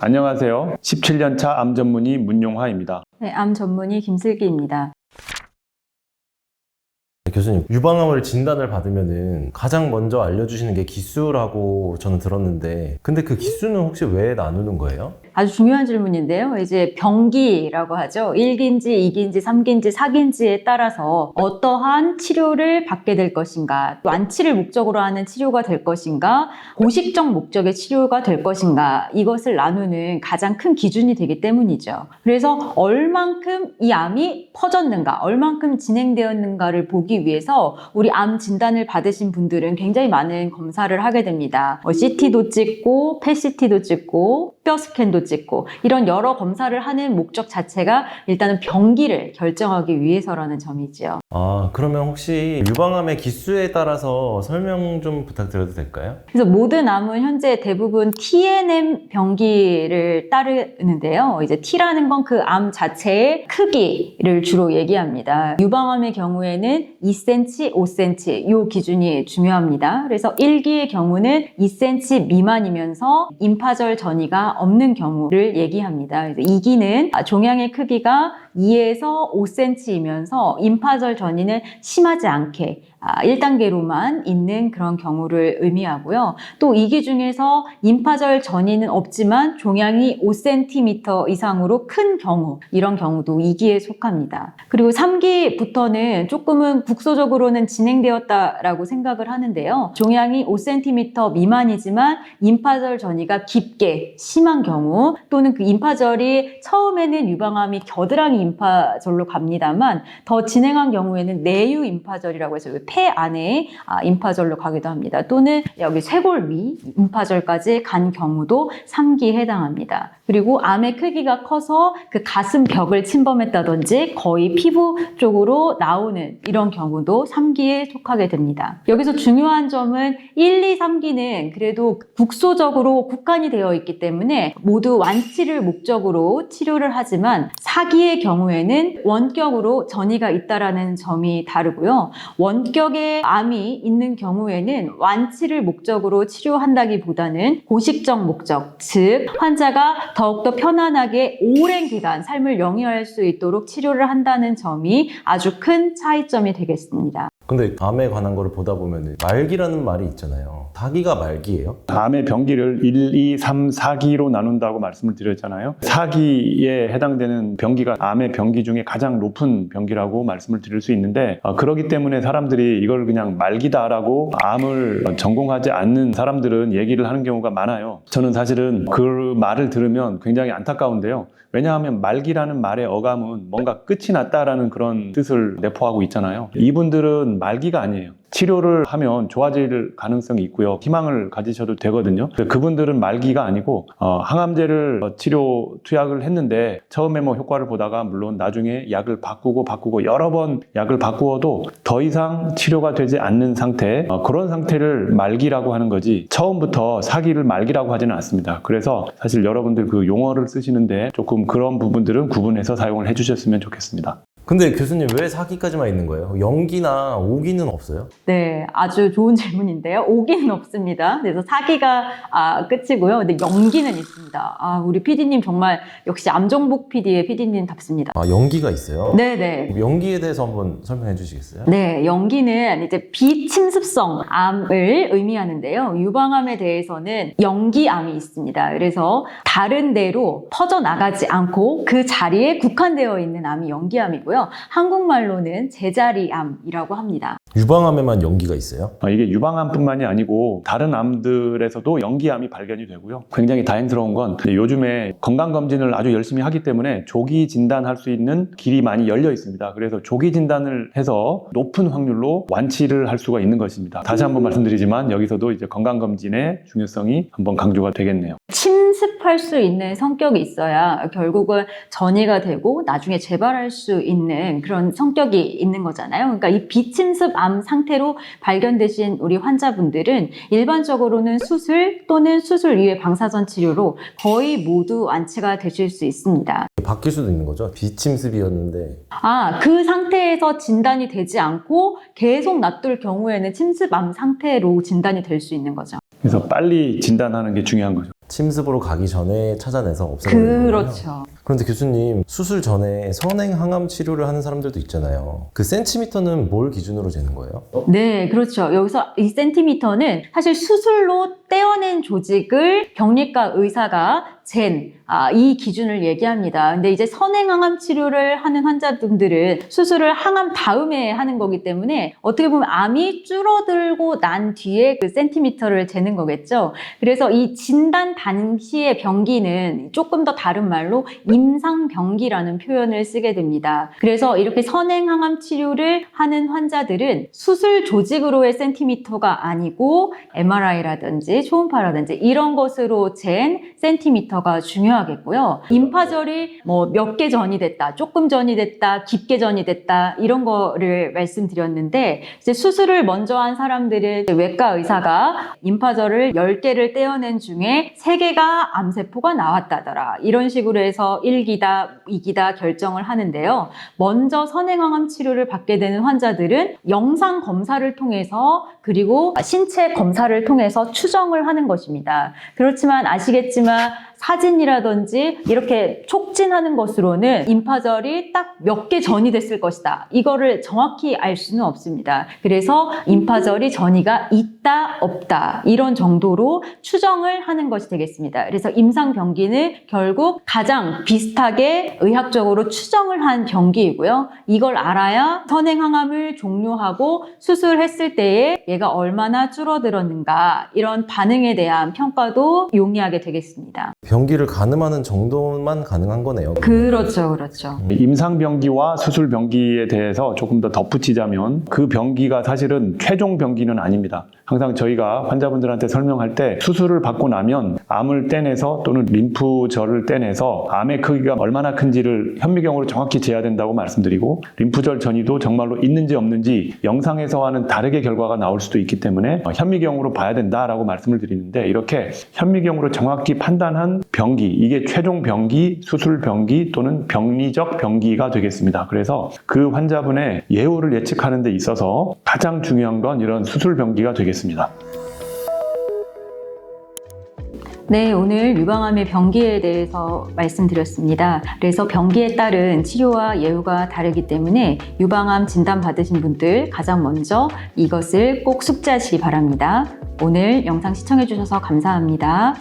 안녕하세요. 17년차 암 전문의 문용화입니다. 네, 암 전문의 김슬기입니다. 교수님, 유방암을 진단을 받으면은 가장 먼저 알려주시는 게 기수라고 저는 들었는데, 근데 그 기수는 혹시 왜 나누는 거예요? 아주 중요한 질문인데요. 이제 병기라고 하죠. 1기인지, 2기인지, 3기인지, 4기인지에 따라서 어떠한 치료를 받게 될 것인가, 완치를 목적으로 하는 치료가 될 것인가, 고식적 목적의 치료가 될 것인가, 이것을 나누는 가장 큰 기준이 되기 때문이죠. 그래서 얼만큼 이 암이 퍼졌는가, 얼만큼 진행되었는가를 보기 위해서 우리 암 진단을 받으신 분들은 굉장히 많은 검사를 하게 됩니다. CT도 찍고, 펫CT도 찍고, 뼈 스캔도 찍고, 이런 여러 검사를 하는 목적 자체가 일단은 병기를 결정하기 위해서라는 점이지요. 그러면 혹시 유방암의 기수에 따라서 설명 좀 부탁드려도 될까요? 그래서 모든 암은 현재 대부분 TNM 병기를 따르는데요. 이제 T라는 건 그 암 자체의 크기를 주로 얘기합니다. 유방암의 경우에는 2cm, 5cm 이 기준이 중요합니다. 그래서 1기의 경우는 2cm 미만이면서 임파절 전이가 없는 경우를 얘기합니다. 그래서 2기는 종양의 크기가 2에서 5cm이면서 임파절 전이는 심하지 않게 1단계로만 있는 그런 경우를 의미하고요. 또 2기 중에서 임파절 전이는 없지만 종양이 5cm 이상으로 큰 경우, 이런 경우도 2기에 속합니다. 그리고 3기부터는 조금은 국소적으로는 진행되었다라고 생각을 하는데요. 종양이 5cm 미만이지만 임파절 전이가 깊게 심한 경우, 또는 그 임파절이 처음에는 유방암이 겨드랑이 임파절로 갑니다만 더 진행한 경우에는 내유 임파절이라고 해서 폐 안에 임파절로 가기도 합니다. 또는 여기 쇄골 위 임파절까지 간 경우도 3기에 해당합니다. 그리고 암의 크기가 커서 그 가슴 벽을 침범했다든지 거의 피부 쪽으로 나오는 이런 경우도 3기에 속하게 됩니다. 여기서 중요한 점은 1, 2, 3기는 그래도 국소적으로 국한이 되어 있기 때문에 모두 완치를 목적으로 치료를 하지만 4기의 경우에는 원격으로 전이가 있다라는 점이 다르고요. 원격의 암이 있는 경우에는 완치를 목적으로 치료한다기보다는 고식적 목적, 즉 환자가 더욱더 편안하게 오랜 기간 삶을 영위할 수 있도록 치료를 한다는 점이 아주 큰 차이점이 되겠습니다. 근데 암에 관한 거를 보다 보면 말기라는 말이 있잖아요. 4기가 말기예요? 암의 병기를 1, 2, 3, 4기로 나눈다고 말씀을 드렸잖아요. 4기에 해당되는 병기가 암의 병기 중에 가장 높은 병기라고 말씀을 드릴 수 있는데, 그렇기 때문에 사람들이 이걸 그냥 말기다라고 암을 전공하지 않는 사람들은 얘기를 하는 경우가 많아요. 저는 사실은 그 말을 들으면 굉장히 안타까운데요. 왜냐하면 말기라는 말의 어감은 뭔가 끝이 났다라는 그런 뜻을 내포하고 있잖아요. 이분들은 말기가 아니에요. 치료를 하면 좋아질 가능성이 있고요. 희망을 가지셔도 되거든요. 그분들은 말기가 아니고 항암제를 치료 투약을 했는데 처음에 효과를 보다가 물론 나중에 약을 바꾸고 여러 번 약을 바꾸어도 더 이상 치료가 되지 않는 상태, 그런 상태를 말기라고 하는 거지 처음부터 4기를 말기라고 하지는 않습니다. 그래서 사실 여러분들 그 용어를 쓰시는데 조금 그런 부분들은 구분해서 사용을 해주셨으면 좋겠습니다. 근데 교수님, 왜 4기까지만 있는 거예요? 0기나 5기는 없어요? 네, 아주 좋은 질문인데요. 5기는 없습니다. 그래서 4기가 끝이고요. 근데 0기는 있습니다. 우리 PD님 정말 역시 암정복 PD의 PD님답습니다. 0기가 있어요? 네네. 0기에 대해서 한번 설명해 주시겠어요? 네, 0기는 이제 비침습성 암을 의미하는데요. 유방암에 대해서는 0기암이 있습니다. 그래서 다른 데로 퍼져나가지 않고 그 자리에 국한되어 있는 암이 0기암이고요. 한국말로는 제자리암이라고 합니다. 유방암에만 0기가 있어요? 이게 유방암뿐만이 아니고 다른 암들에서도 영기암이 발견이 되고요. 굉장히 다행스러운 건 요즘에 건강검진을 아주 열심히 하기 때문에 조기 진단할 수 있는 길이 많이 열려 있습니다. 그래서 조기 진단을 해서 높은 확률로 완치를 할 수가 있는 것입니다. 다시 한번 말씀드리지만 여기서도 이제 건강검진의 중요성이 한번 강조가 되겠네요. 침습할 수 있는 성격이 있어야 결국은 전이가 되고 나중에 재발할 수 있는 그런 성격이 있는 거잖아요. 그러니까 이 비침습 암 상태로 발견되신 우리 환자분들은 일반적으로는 수술 또는 수술 이외 방사선 치료로 거의 모두 완치가 되실 수 있습니다. 바뀔 수도 있는 거죠? 비침습이었는데. 그 상태에서 진단이 되지 않고 계속 놔둘 경우에는 침습암 상태로 진단이 될 수 있는 거죠. 그래서 빨리 진단하는 게 중요한 거죠. 침습으로 가기 전에 찾아내서 없애는 거예요. 그렇죠. 그런데 교수님, 수술 전에 선행 항암 치료를 하는 사람들도 있잖아요. 그 센티미터는 뭘 기준으로 재는 거예요? 네, 그렇죠. 여기서 이 센티미터는 사실 수술로 떼어낸 조직을 병리과 의사가 이 기준을 얘기합니다. 근데 이제 선행항암 치료를 하는 환자분들은 수술을 항암 다음에 하는 거기 때문에 어떻게 보면 암이 줄어들고 난 뒤에 그 센티미터를 재는 거겠죠. 그래서 이 진단 당시의 병기는 조금 더 다른 말로 임상병기라는 표현을 쓰게 됩니다. 그래서 이렇게 선행항암 치료를 하는 환자들은 수술 조직으로의 센티미터가 아니고 MRI라든지 초음파라든지 이런 것으로 잰 센티미터가 중요하겠고요. 임파절이 몇 개 전이 됐다, 조금 전이 됐다, 깊게 전이 됐다 이런 거를 말씀드렸는데 이제 수술을 먼저 한 사람들은 외과 의사가 임파절을 10개를 떼어낸 중에 3개가 암세포가 나왔다더라 이런 식으로 해서 1기다, 2기다 결정을 하는데요. 먼저 선행항암 치료를 받게 되는 환자들은 영상 검사를 통해서 그리고 신체 검사를 통해서 추정을 하는 것입니다. 그렇지만 아시겠지만 사진이라든지 이렇게 촉진하는 것으로는 임파절이 딱 몇 개 전이 됐을 것이다. 이거를 정확히 알 수는 없습니다. 그래서 임파절이 전이가 있다, 없다 이런 정도로 추정을 하는 것이 되겠습니다. 그래서 임상병기는 결국 가장 비슷하게 의학적으로 추정을 한 병기이고요. 이걸 알아야 선행항암을 종료하고 수술했을 때에 얘가 얼마나 줄어들었는가 이런 반응에 대한 평가도 용이하게 되겠습니다. 병기를 가늠하는 정도만 가능한 거네요. 그렇죠, 그렇죠. 임상병기와 수술병기에 대해서 조금 더 덧붙이자면 그 병기가 사실은 최종 병기는 아닙니다. 항상 저희가 환자분들한테 설명할 때 수술을 받고 나면 암을 떼내서 또는 림프절을 떼내서 암의 크기가 얼마나 큰지를 현미경으로 정확히 재야 된다고 말씀드리고 림프절 전이도 정말로 있는지 없는지 영상에서와는 다르게 결과가 나올 수도 있기 때문에 현미경으로 봐야 된다라고 말씀을 드리는데 이렇게 현미경으로 정확히 판단한 병기, 이게 최종 병기, 수술 병기 또는 병리적 병기가 되겠습니다. 그래서 그 환자분의 예후를 예측하는 데 있어서 가장 중요한 건 이런 수술 병기가 되겠습니다. 네, 오늘 유방암의 병기에 대해서 말씀드렸습니다. 그래서 병기에 따른 치료와 예후가 다르기 때문에 유방암 진단 받으신 분들 가장 먼저 이것을 꼭 숙지하시기 바랍니다. 오늘 영상 시청해 주셔서 감사합니다.